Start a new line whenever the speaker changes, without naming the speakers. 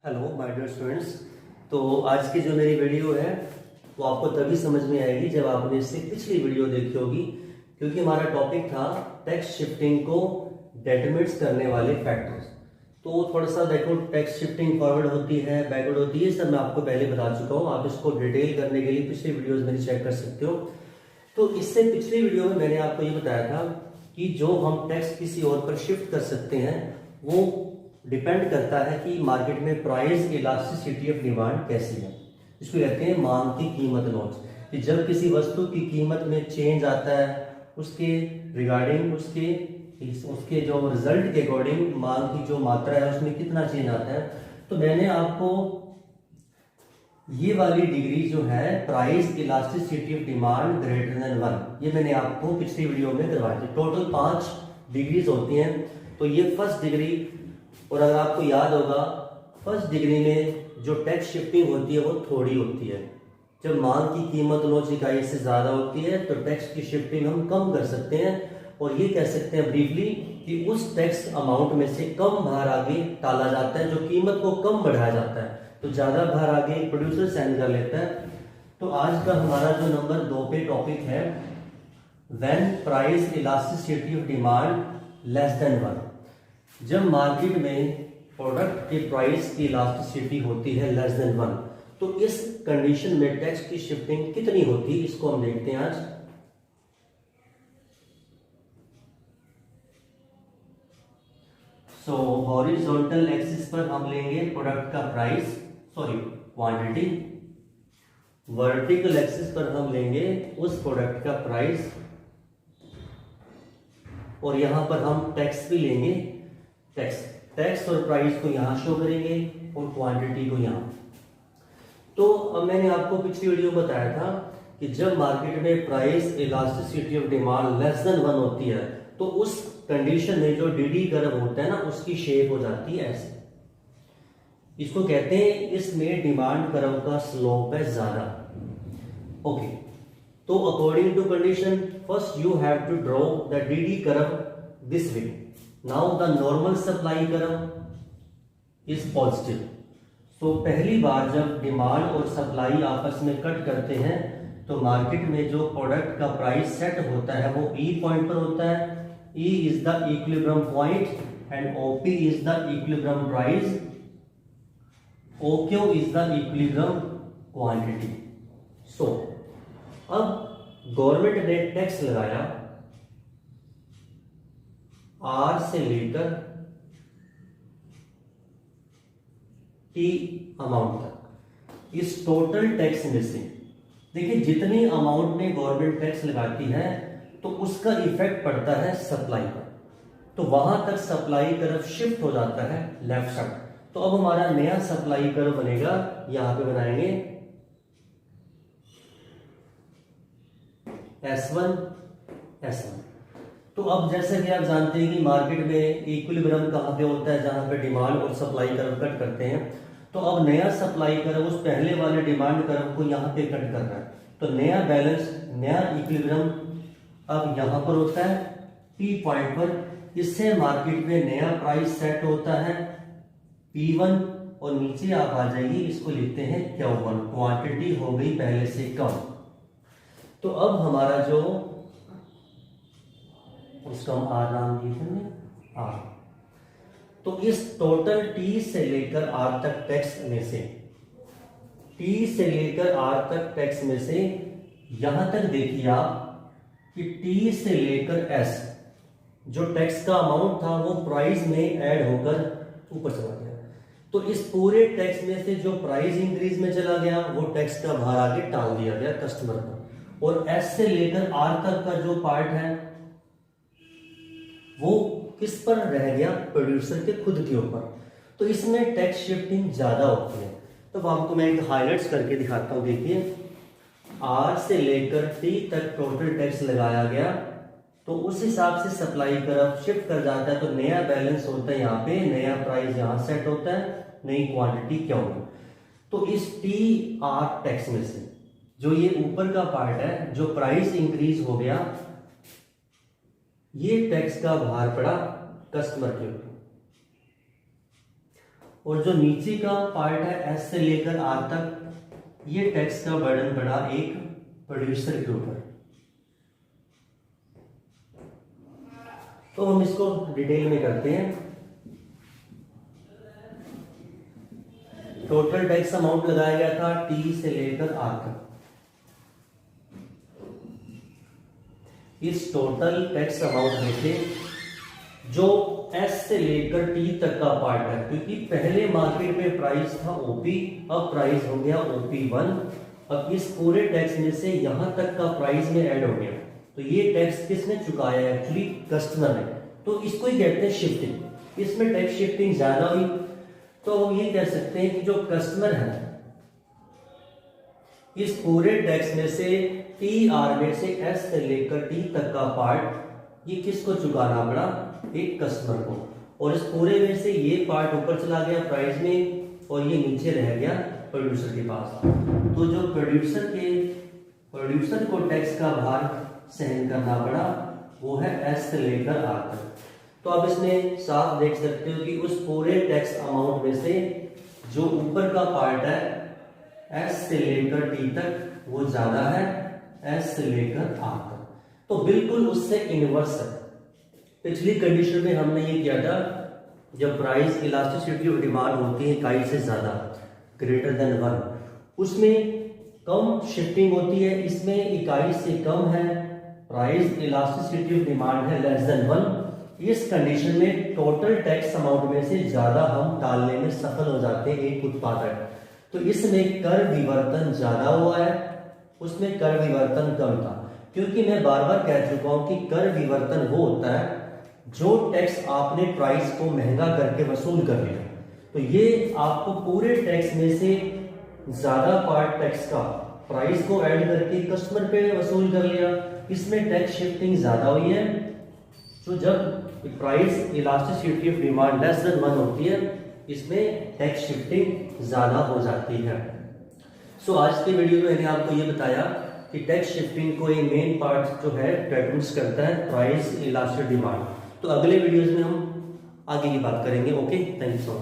Hello my dear students. तो आज की जो मेरी वीडियो है वो आपको तभी समझ में आएगी जब आपने इससे पिछली वीडियो देखी होगी, क्योंकि हमारा टॉपिक था टैक्स शिफ्टिंग को डिटरमिन्स करने वाले फैक्टर्स। तो थोड़ा सा देखो, टैक्स शिफ्टिंग फॉरवर्ड होती है, बैकवर्ड होती है, सब मैं आपको पहले बता चुका हूँ। आप इसको डिटेल करने के लिए पिछली वीडियोज मेरी चेक कर सकते हो। तो इससे पिछली वीडियो में मैंने आपको ये बताया था कि जो हम टैक्स किसी और पर शिफ्ट कर सकते हैं वो डिपेंड करता है कि मार्केट में प्राइस इलास्टिसिटी ऑफ डिमांड कैसी है। इसको कहते हैं मांग की कीमत लॉस। कि जब किसी वस्तु की कीमत में चेंज आता है, उसके रिगार्डिंग उसके जो रिजल्ट के अकॉर्डिंग मांग की जो मात्रा है उसमें कितना चेंज आता है। तो मैंने आपको ये वाली डिग्री जो है price elasticity of demand greater than 1, ये मैंने आपको पिछली वीडियो में करवाई थी। टोटल 5 डिग्रीज होती हैं। तो ये फर्स्ट डिग्री, और अगर आपको याद होगा फर्स्ट डिग्री में जो टैक्स शिफ्टिंग होती है वो थोड़ी होती है। जब मांग की कीमत लॉस इकाई से ज्यादा होती है तो टैक्स की शिफ्टिंग हम कम कर सकते हैं, और ये कह सकते हैं ब्रीफली कि उस टैक्स अमाउंट में से कम भार आगे टाला जाता है, जो कीमत को कम बढ़ाया जाता है। तो ज्यादा भार आगे प्रोड्यूसर सहन कर लेता है। तो आज का हमारा जो नंबर 2 पे टॉपिक है, when price elasticity of demand less than 1। जब मार्केट में प्रोडक्ट के प्राइस की इलास्टिसिटी होती है लेस देन 1, तो इस कंडीशन में टैक्स की शिफ्टिंग कितनी होती है, इसको हम देखते हैं आज। सो हॉरिजॉन्टल एक्सिस पर हम लेंगे प्रोडक्ट का प्राइस, क्वांटिटी। वर्टिकल एक्सिस पर हम लेंगे उस प्रोडक्ट का प्राइस, और यहां पर हम टैक्स भी लेंगे। टैक्स और प्राइस को यहां शो करेंगे और क्वांटिटी को यहां। तो अब मैंने आपको पिछली वीडियो में बताया था कि जब मार्केट में price elasticity of demand less than 1 होती है तो उस कंडीशन में जो डीडी कर्व होता है ना, उसकी शेप हो जाती है ऐसे। इसको कहते हैं, इसमें डिमांड कर्व का स्लोप है ज्यादा। ओके, तो according to condition first you have to draw the DD curve this way. Now the normal supply curve is positive. तो पहली बार जब डिमांड और सप्लाई आपस में कट करते हैं तो मार्केट में जो प्रोडक्ट का प्राइस सेट होता है वो ई पॉइंट पर होता है। E is the equilibrium point and OP is the equilibrium price, OQ is the equilibrium quantity. So अब गवर्नमेंट ने टैक्स लगाया आर से लेकर टी अमाउंट तक। इस टोटल टैक्स में से देखिए जितनी अमाउंट में गवर्नमेंट टैक्स लगाती है तो उसका इफेक्ट पड़ता है सप्लाई पर। तो वहां तक सप्लाई कर्व शिफ्ट हो जाता है लेफ्ट साइड। तो अब हमारा नया सप्लाई कर्व बनेगा, यहां पे बनाएंगे S1 S1। तो अब जैसे कि आप जानते हैं कि मार्केट में इक्विलिब्रियम कहां पे होता है, जहां पे डिमांड और सप्लाई कर्व कट करते हैं। तो अब नया सप्लाई कर्व उस पहले वाले डिमांड कर्व को यहां पे कट कर रहा है। तो नया बैलेंस, नया इक्विलिब्रियम अब यहां पर होता है P पॉइंट पर। इससे मार्केट में नया प्राइस सेट होता है P1, और नीचे आप आ जाइए, इसको लिखते हैं Q1। क्वांटिटी हो गई पहले से कम। तो अब हमारा जो, उसका हम आर नाम दिए थे आर। तो इस टोटल टी से लेकर आर तक टैक्स में से, टी से लेकर आर तक टैक्स में से यहां तक देखिए आप कि टी से लेकर एस जो टैक्स का अमाउंट था वो प्राइस में ऐड होकर ऊपर चला गया। तो इस पूरे टैक्स में से जो प्राइस इंक्रीज में चला गया वो टैक्स का भार आगे टाल दिया गया कस्टमर पर। और एस से लेकर आर तक का जो पार्ट है वो किस पर रह गया, प्रोड्यूसर के खुद के ऊपर। तो इसमें टैक्स शिफ्टिंग ज्यादा होती है। तो आपको मैं एक हाईलाइट्स करके दिखाता हूं। देखिए आर से लेकर टी तक टोटल टैक्स लगाया गया, तो उस हिसाब से सप्लाई कर्व शिफ्ट कर जाता है। तो नया बैलेंस होता है यहाँ पे, नया प्राइस यहाँ सेट होता है, नई क्वांटिटी क्या होगी। तो इस टी आर टैक्स में से जो ये ऊपर का पार्ट है, जो प्राइस इंक्रीज हो गया, ये टैक्स का भार पड़ा कस्टमर के ऊपर। और जो नीचे का पार्ट है एस से लेकर आर तक, ये टैक्स का बर्डन पड़ा एक प्रोड्यूसर के ऊपर। तो हम इसको डिटेल में करते हैं। टोटल टैक्स अमाउंट लगाया गया था टी से लेकर आर तक। इस टोटल टैक्स अमाउंट में से जो एस से लेकर टी तक का पार्ट है, क्योंकि पहले मार्केट में प्राइस था ओपी, अब प्राइस हो गया OP1। अब इस पूरे टैक्स में से यहां तक का प्राइस में ऐड हो गया, तो ये टैक्स किसने चुकाया है? एक्चुअली कस्टमर ने। तो इसको ही कहते हैं शिफ्टिंग। इसमें टैक्स शिफ्टिंग ज्यादा हुई, तो हम ये कह सकते हैं कि जो कस्टमर है इस पूरे टैक्स में से टी आर में से एस से लेकर टी तक का पार्ट ये किसको चुकाना पड़ा? एक कस्टमर को। और इस पूरे में से ये पार्ट ऊपर चला गया प्राइस में और ये नीचे रह गया प्रोड्यूसर के पास। तो जो प्रोड्यूसर को टैक्स का भार सहन करना पड़ा वो है एस से लेकर आर तक। तो आप इसमें साफ देख सकते हो कि उस पूरे टैक्स अमाउंट में से जो ऊपर का पार्ट है एस से लेकर टी तक वो ज्यादा है एस से लेकर आर तक। तो बिल्कुल उससे इनवर्स है। पिछली कंडीशन में हमने ये किया था, जब प्राइस इलास्टिसिटी ऑफ डिमांड होती है इकाई से ज्यादा ग्रेटर देन 1, उसमें कम शिफ्टिंग होती है। इसमें इकाई से कम है, प्राइस इलास्टिसिटी ऑफ डिमांड है लेस देन 1। इस कंडीशन में टोटल टैक्स अमाउंट में से ज्यादा हम डालने में सफल हो जाते हैं एक उत्पादक। तो इसमें कर विवर्तन ज्यादा हुआ है, उसमें कर विवर्तन कम था। क्योंकि मैं बार बार कह चुका हूं कि कर विवर्तन वो होता है जो टैक्स आपने प्राइस को महंगा करके वसूल कर लिया। तो ये आपको पूरे टैक्स में से ज्यादा पार्ट टैक्स का प्राइस को ऐड करके कस्टमर पे वसूल कर लिया। इसमें टैक्स शिफ्टिंग ज्यादा हुई है। तो जब price elasticity of demand less than 1 होती है, इसमें टैक्स शिफ्टिंग ज्यादा हो जाती है। सो आज के वीडियो में मैंने आपको ये बताया कि टैक्स शिफ्टिंग को एक मेन पार्ट जो है डिटरमाइन करता है प्राइस इलास्टिक डिमांड। तो अगले वीडियोस में हम आगे की बात करेंगे। Okay, thank you so much.